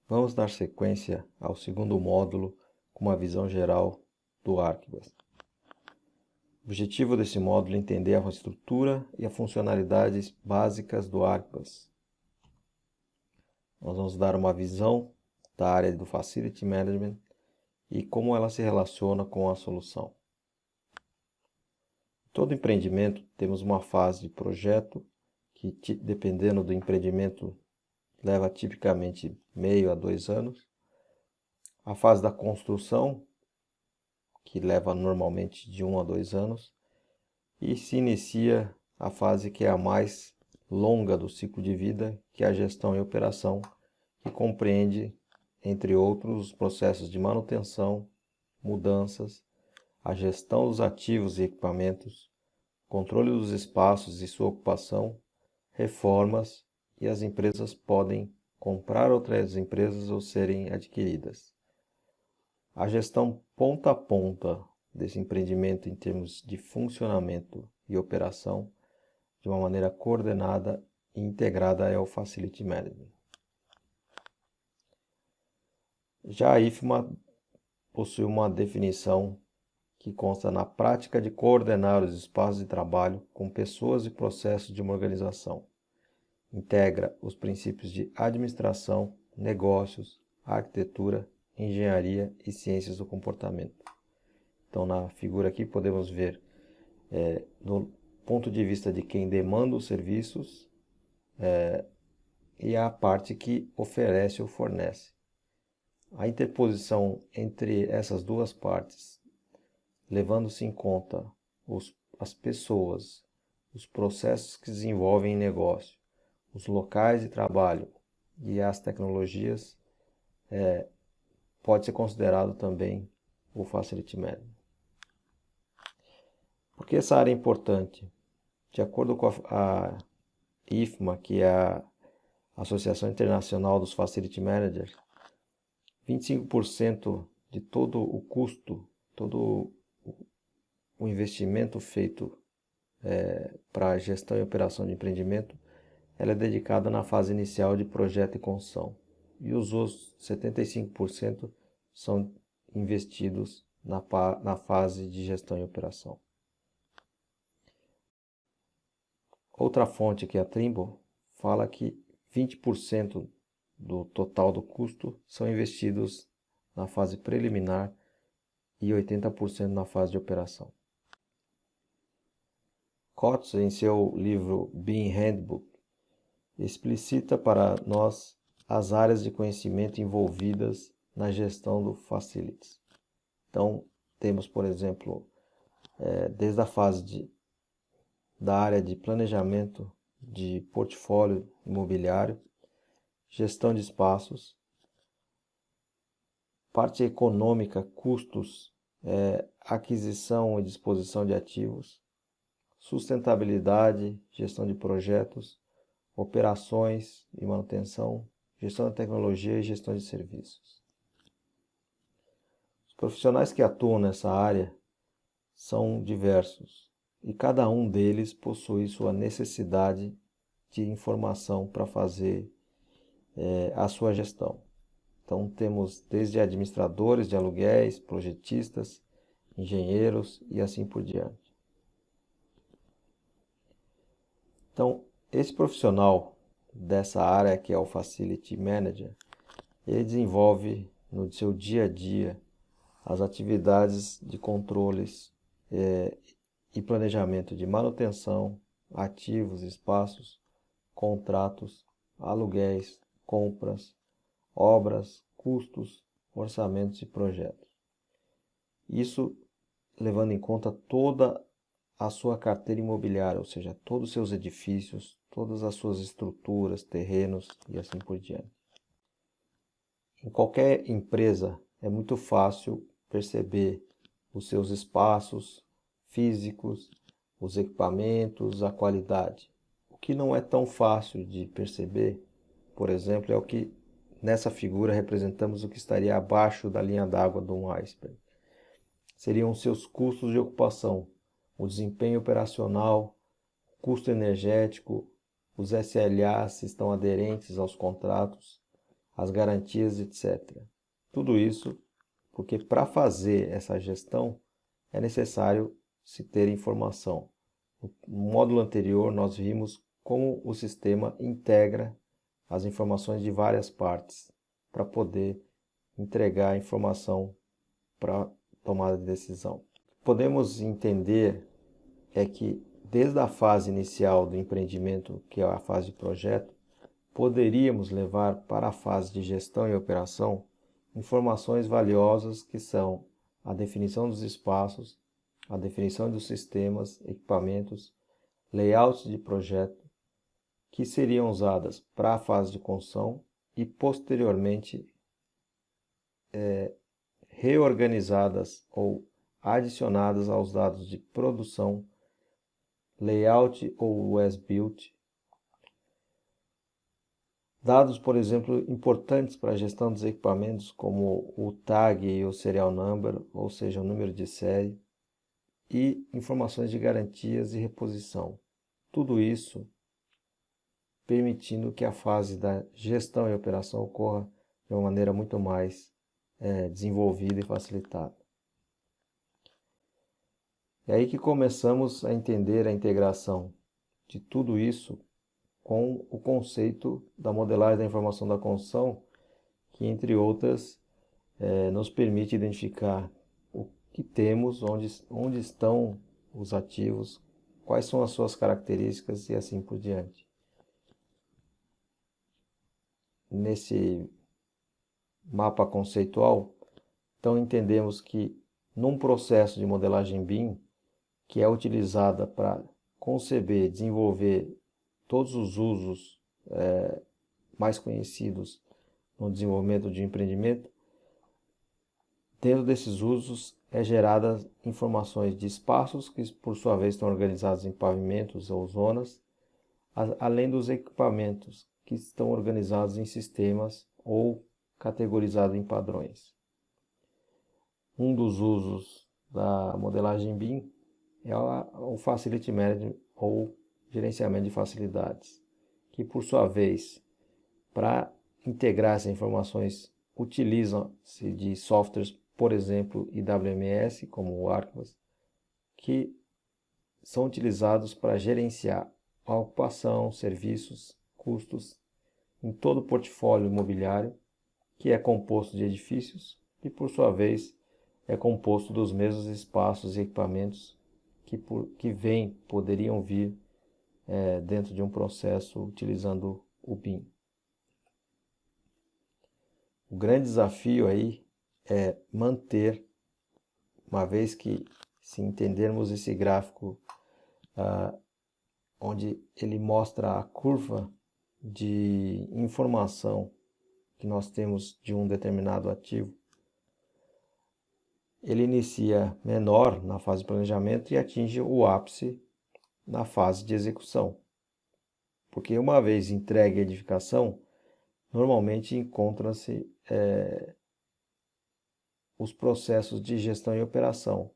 Vamos dar sequência ao segundo módulo com uma visão geral do Archibas. O objetivo desse módulo é entender a estrutura e as funcionalidades básicas do Archibas. Nós vamos dar uma visão da área do Facility Management e como ela se relaciona com a solução. Todo empreendimento temos uma fase de projeto que, dependendo do empreendimento, leva tipicamente meio a 2 anos. A fase da construção, que leva normalmente de 1 a 2 anos. E se inicia a fase que é a mais longa do ciclo de vida, que é a gestão e operação, que compreende, entre outros, os processos de manutenção, mudanças, a gestão dos ativos e equipamentos, controle dos espaços e sua ocupação, reformas, e as empresas podem comprar outras empresas ou serem adquiridas. A gestão ponta a ponta desse empreendimento em termos de funcionamento e operação, de uma maneira coordenada e integrada, é o Facility Management. Já a IFMA possui uma definição que consta na prática de coordenar os espaços de trabalho com pessoas e processos de uma organização. Integra os princípios de administração, negócios, arquitetura, engenharia e ciências do comportamento. Então, na figura aqui podemos ver, do ponto de vista de quem demanda os serviços e a parte que oferece ou fornece. A interposição entre essas duas partes, levando-se em conta as pessoas, os processos que desenvolvem negócio, os locais de trabalho e as tecnologias, pode ser considerado também o Facility Management. Por que essa área é importante? De acordo com a IFMA, que é a Associação Internacional dos Facility Managers, 25% de todo o custo, todo o investimento feito para a gestão e operação de empreendimento, ela é dedicada na fase inicial de projeto e construção. E os outros 75% são investidos na fase de gestão e operação. Outra fonte, que é a Trimble, fala que 20% do total do custo são investidos na fase preliminar e 80% na fase de operação. Coates, em seu livro Bean Handbook, explicita para nós as áreas de conhecimento envolvidas na gestão do Facilities. Então, temos, por exemplo, desde a fase da área de planejamento de portfólio imobiliário, gestão de espaços, parte econômica, custos, aquisição e disposição de ativos, sustentabilidade, gestão de projetos, operações e manutenção, gestão da tecnologia e gestão de serviços. Os profissionais que atuam nessa área são diversos e cada um deles possui sua necessidade de informação para fazer a sua gestão. Então temos desde administradores de aluguéis, projetistas, engenheiros e assim por diante. Então, esse profissional dessa área, que é o Facility Manager, ele desenvolve no seu dia a dia as atividades de controles e planejamento de manutenção, ativos, espaços, contratos, aluguéis, compras, obras, custos, orçamentos e projetos. Isso levando em conta toda a sua carteira imobiliária, ou seja, todos os seus edifícios, todas as suas estruturas, terrenos e assim por diante. Em qualquer empresa é muito fácil perceber os seus espaços físicos, os equipamentos, a qualidade. O que não é tão fácil de perceber, por exemplo, é o que nessa figura representamos o que estaria abaixo da linha d'água de um iceberg. Seriam seus custos de ocupação, o desempenho operacional, custo energético, os SLA se estão aderentes aos contratos, as garantias, etc. Tudo isso porque para fazer essa gestão é necessário se ter informação. No módulo anterior nós vimos como o sistema integra as informações de várias partes para poder entregar a informação para tomada de decisão. Podemos entender que desde a fase inicial do empreendimento, que é a fase de projeto, poderíamos levar para a fase de gestão e operação informações valiosas que são a definição dos espaços, a definição dos sistemas, equipamentos, layouts de projeto, que seriam usadas para a fase de construção e posteriormente reorganizadas ou adicionadas aos dados de produção, layout ou as-built. Dados, por exemplo, importantes para a gestão dos equipamentos, como o tag e o serial number, ou seja, o número de série, e informações de garantias e reposição. Tudo isso permitindo que a fase da gestão e operação ocorra de uma maneira muito mais desenvolvida e facilitada. É aí que começamos a entender a integração de tudo isso com o conceito da modelagem da informação da construção, que, entre outras, nos permite identificar o que temos, onde estão os ativos, quais são as suas características e assim por diante. Nesse mapa conceitual, então entendemos que num processo de modelagem BIM, que é utilizada para conceber, desenvolver todos os usos mais conhecidos no desenvolvimento de empreendimento, dentro desses usos é geradas informações de espaços que por sua vez estão organizados em pavimentos ou zonas, além dos equipamentos que estão organizados em sistemas ou categorizados em padrões. Um dos usos da modelagem BIM é o Facility Management ou gerenciamento de facilidades, que por sua vez, para integrar essas informações, utilizam-se de softwares, por exemplo, IWMS, como o Archibald, que são utilizados para gerenciar a ocupação, serviços, custos em todo o portfólio imobiliário, que é composto de edifícios e, por sua vez, é composto dos mesmos espaços e equipamentos que poderiam vir dentro de um processo utilizando o BIM. O grande desafio aí é manter, uma vez que, se entendermos esse gráfico, onde ele mostra a curva de informação que nós temos de um determinado ativo, ele inicia menor na fase de planejamento e atinge o ápice na fase de execução. Porque uma vez entregue a edificação, normalmente encontram-se os processos de gestão e operação.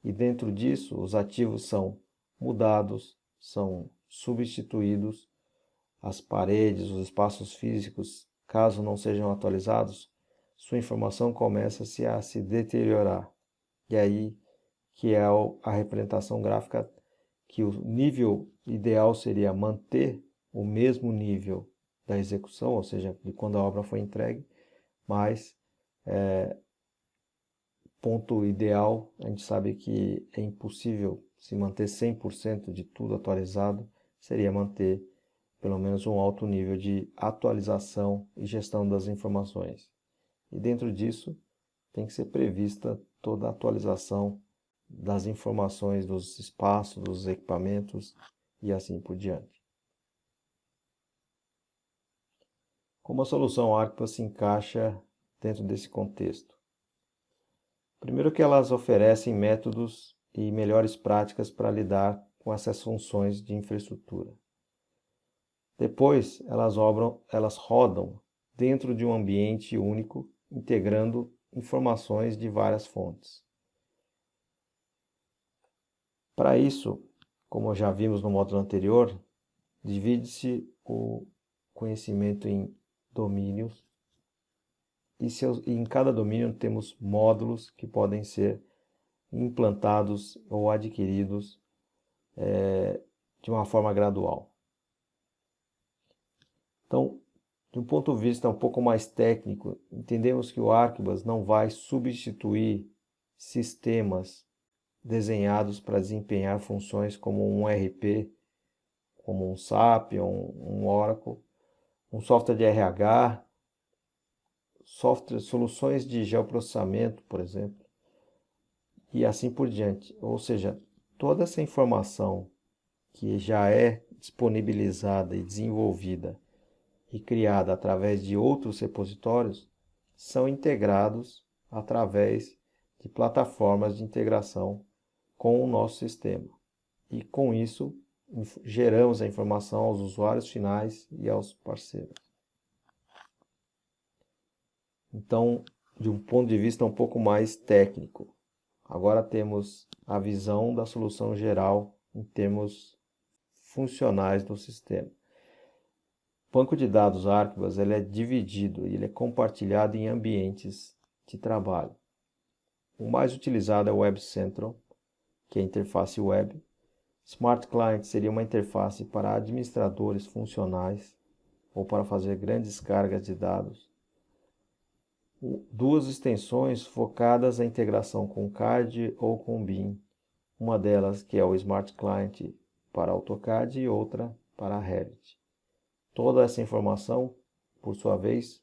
E dentro disso, os ativos são mudados, são substituídos, as paredes, os espaços físicos, caso não sejam atualizados, sua informação começa a se deteriorar. E aí que é a representação gráfica, que o nível ideal seria manter o mesmo nível da execução, ou seja, de quando a obra foi entregue, mas ponto ideal, a gente sabe que é impossível se manter 100% de tudo atualizado, seria manter pelo menos um alto nível de atualização e gestão das informações. E dentro disso tem que ser prevista toda a atualização das informações dos espaços, dos equipamentos e assim por diante. Como a solução Archibald se encaixa dentro desse contexto? Primeiro que elas oferecem métodos e melhores práticas para lidar com essas funções de infraestrutura. Depois, elas rodam dentro de um ambiente único, integrando informações de várias fontes. Para isso, como já vimos no módulo anterior, divide-se o conhecimento em domínios e em cada domínio temos módulos que podem ser implantados ou adquiridos de uma forma gradual. Então, de um ponto de vista um pouco mais técnico, entendemos que o Arquibus não vai substituir sistemas desenhados para desempenhar funções como um ERP, como um SAP, um Oracle, um software de RH, soluções de geoprocessamento, por exemplo, e assim por diante. Ou seja, toda essa informação que já é disponibilizada e desenvolvida e criada através de outros repositórios são integrados através de plataformas de integração com o nosso sistema. E com isso, geramos a informação aos usuários finais e aos parceiros. Então, de um ponto de vista um pouco mais técnico, agora temos a visão da solução geral em termos funcionais do sistema. O banco de dados Arquibus ele é dividido e ele é compartilhado em ambientes de trabalho. O mais utilizado é o Web Central, que é a interface web. Smart Client seria uma interface para administradores funcionais ou para fazer grandes cargas de dados. Duas extensões focadas na integração com CAD ou com BIM. Uma delas que é o Smart Client para AutoCAD e outra para Revit. Toda essa informação, por sua vez,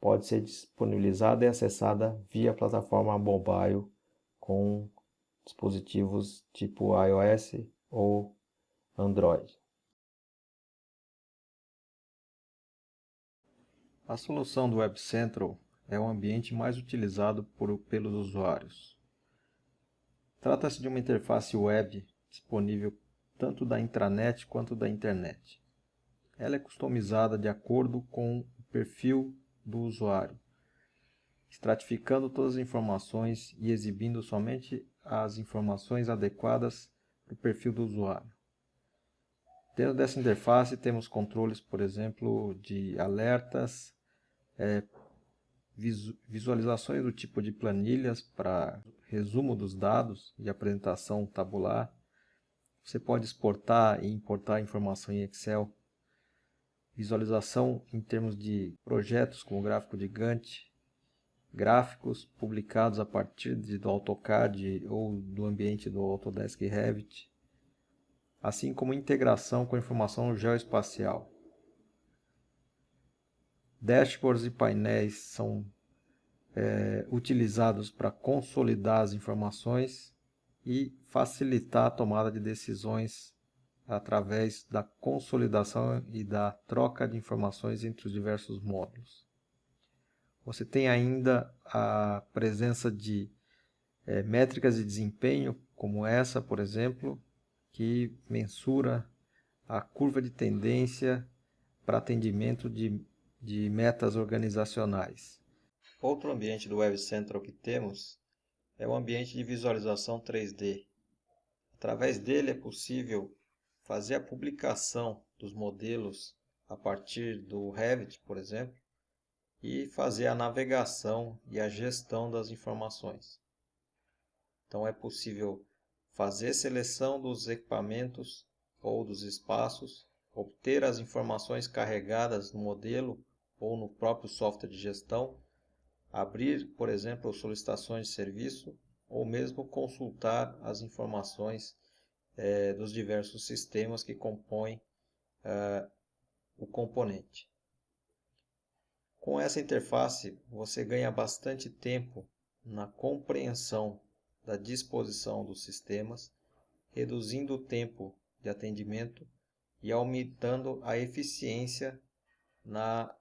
pode ser disponibilizada e acessada via plataforma mobile com dispositivos tipo iOS ou Android. A solução do Web Central é o ambiente mais utilizado pelos usuários. Trata-se de uma interface web disponível tanto da intranet quanto da internet. Ela é customizada de acordo com o perfil do usuário, estratificando todas as informações e exibindo somente as informações adequadas para o perfil do usuário. Dentro dessa interface temos controles, por exemplo, de alertas, visualizações do tipo de planilhas para resumo dos dados de apresentação tabular. Você pode exportar e importar informação em Excel. Visualização em termos de projetos como gráfico de Gantt, gráficos publicados a partir do AutoCAD ou do ambiente do Autodesk Revit, assim como integração com a informação geoespacial. Dashboards e painéis são utilizados para consolidar as informações e facilitar a tomada de decisões através da consolidação e da troca de informações entre os diversos módulos. Você tem ainda a presença de métricas de desempenho, como essa, por exemplo, que mensura a curva de tendência para atendimento de metas organizacionais. Outro ambiente do Web Central que temos é o ambiente de visualização 3D. Através dele é possível fazer a publicação dos modelos a partir do Revit, por exemplo, e fazer a navegação e a gestão das informações. Então é possível fazer seleção dos equipamentos ou dos espaços, obter as informações carregadas no modelo ou no próprio software de gestão, abrir, por exemplo, solicitações de serviço ou mesmo consultar as informações dos diversos sistemas que compõem o componente. Com essa interface, você ganha bastante tempo na compreensão da disposição dos sistemas, reduzindo o tempo de atendimento e aumentando a eficiência na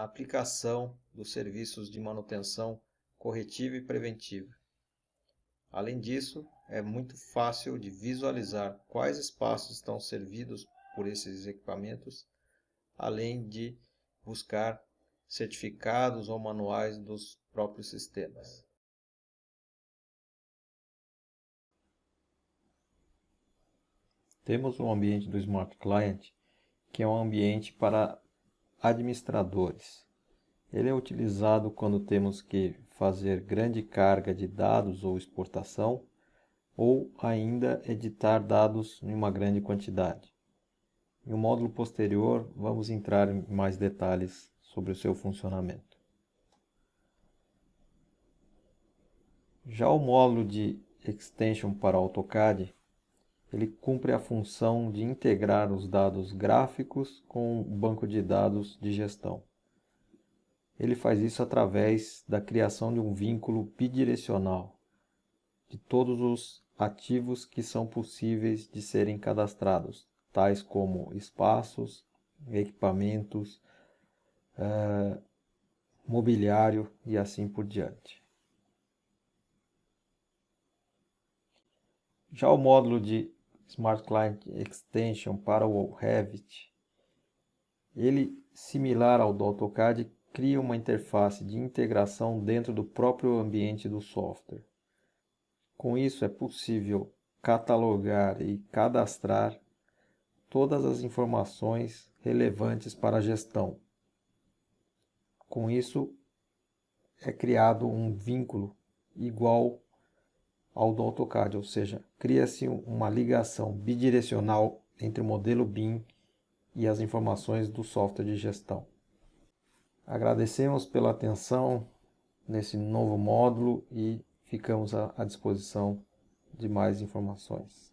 aplicação dos serviços de manutenção corretiva e preventiva. Além disso, é muito fácil de visualizar quais espaços estão servidos por esses equipamentos, além de buscar certificados ou manuais dos próprios sistemas. Temos um ambiente do Smart Client, que é um ambiente para administradores. Ele é utilizado quando temos que fazer grande carga de dados ou exportação, ou ainda editar dados em uma grande quantidade. Em um módulo posterior, vamos entrar em mais detalhes sobre o seu funcionamento. Já o módulo de Extension para AutoCAD, ele cumpre a função de integrar os dados gráficos com o banco de dados de gestão. Ele faz isso através da criação de um vínculo bidirecional de todos os ativos que são possíveis de serem cadastrados, tais como espaços, equipamentos, mobiliário e assim por diante. Já o módulo de Smart Client Extension para o Revit, ele, similar ao do AutoCAD, cria uma interface de integração dentro do próprio ambiente do software. Com isso, é possível catalogar e cadastrar todas as informações relevantes para a gestão. Com isso, é criado um vínculo igual ao do AutoCAD, ou seja, cria-se uma ligação bidirecional entre o modelo BIM e as informações do software de gestão. Agradecemos pela atenção nesse novo módulo e ficamos à disposição de mais informações.